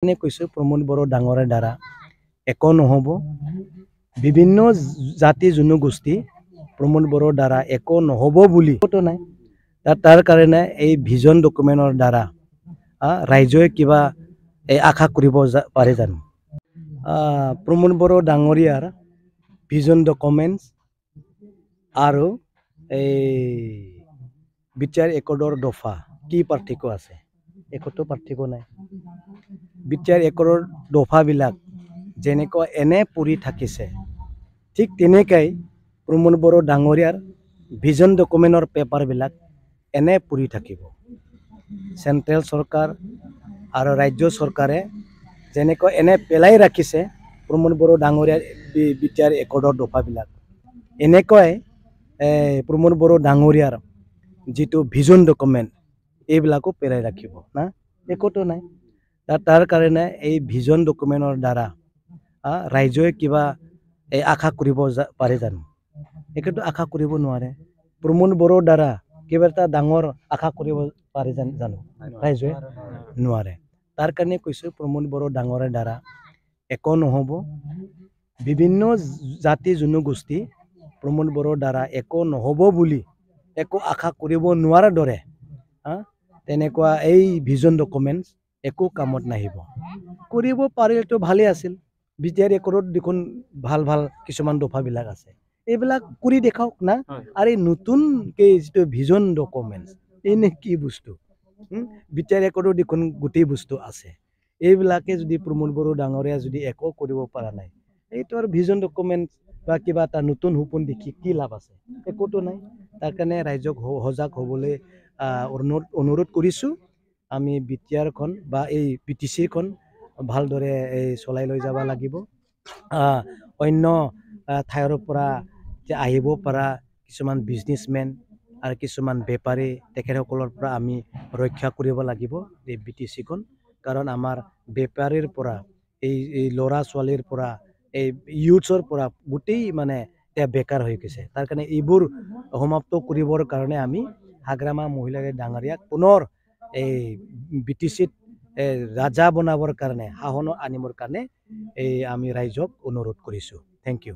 এনে কৈছো প্ৰমোদ বড়ো ডাঙৰে দ্বাৰা একো নহব বিভিন্ন জাতি জনগোষ্ঠী প্ৰমোদ বড়োৰ দ্বাৰা একো নহব বুলি কথা নাই তাৰ কাৰণে এই ভিজন ডকুমেন্টৰ দ্বাৰা ৰাইজে কিবা এই আশা কৰিব পাৰে জানো প্ৰমোদ বড়ো ডাঙৰীয়াৰ ভিজন ডকুমেন্টস আৰু এই বিচাৰ একৰ্ডৰ দফা কি পাৰ্থক্য আছে একতো পাৰ্থক্য নাই বিচাৰ একৰৰ দফাবিলাক যেনেকৈ এনে পৰি থাকিছে ঠিক তেনেকাই প্ৰমোদ বড়ো ডাঙৰীয়াৰ ভিজন ডকুমেন্টৰ পেপাৰবিলাক এনে পৰি থাকিব চেন্ট্ৰেল চৰকাৰ আৰু ৰাজ্য চৰকাৰে যেনেকৈ এনে পেলাই ৰাখিছে প্ৰমোদ বড়ো ডাঙৰীয়াৰ বিচাৰ একৰ্ডৰ দফাবিলাক এনেকৈ প্ৰমোদ বড়ো ডাঙৰীয়াৰ যিটো ভিজন ডকুমেন্ট এইবিলাকো পেলাই ৰাখিব না একতো নাই তাৰ কাৰণে এই ভিজন ডকুমেন্টৰ দ্বাৰা ৰাইজে কিবা এই আশা কৰিব পাৰে জানো একতো আশা কৰিব নোৱাৰে প্ৰমোদ বড়োৰ দ্বাৰা কিবা এটা ডাঙৰ আশা কৰিব পাৰে জানো ৰাইজে নোৱাৰে তাৰ কাৰণে কৈছো প্ৰমোদ বড়ো ডাঙৰে দ্বাৰা একো নহব বিভিন্ন জাতি জনগোষ্ঠী প্ৰমোদ বড়োৰ দ্বাৰা একো নহব বুলি একো আশা কৰিব নোৱাৰাৰ দৰে তেনেকুৱা এই ভিজন ডকুমেন্টস একো কামত নাহিব কৰিব পাৰিলেতো ভালেই আছিল বিচাৰ একৰ্ডত দেখোন ভাল ভাল কিছুমান দফাবিলাক আছে এইবিলাক কৰি দেখাওক না আৰু নতুনকে যিটো ভিজন ডকুমেন্টস এনে কি বস্তু বিচাৰ একৰ্ডত দেখোন গোটেই বস্তু আছে এইবিলাকে যদি প্ৰমোদ বড়ো ডাঙৰীয়া যদি একো কৰিব পৰা নাই এইটো আৰু ভিজন ডকুমেন্টস বা কিবা এটা নতুন সপোন দেখি কি লাভ আছে একোতো নাই তাৰ কাৰণে ৰাইজক সজাগ হ'বলৈ অনুৰোধ কৰিছোঁ আমি বিটিআৰখন বা এই পিটিচিখন ভালদৰে এই চলাই লৈ যাব লাগিব অন্য ঠাইৰ পৰা যে আহিব পৰা কিছুমান বিজনেছমেন আৰু কিছুমান বেপাৰী তেখেতসকলৰ পৰা আমি ৰক্ষা কৰিব লাগিব এই বিটিচিখন কাৰণ আমাৰ বেপাৰীৰ পৰা এই ল'ৰা ছোৱালীৰ পৰা এই ইউথছৰ পৰা গোটেই মানে এতিয়া বেকাৰ হৈ গৈছে তাৰ কাৰণে এইবোৰ সমাপ্ত কৰিবৰ কাৰণে আমি হাগ্ৰামা মহিলা ডাঙৰীয়াক পুনৰ এই বিটিচিত ৰাজা বনাবৰ কাৰণে শাসন আনিবৰ কাৰণে এই আমি ৰাইজক অনুৰোধ কৰিছোঁ থেংক ইউ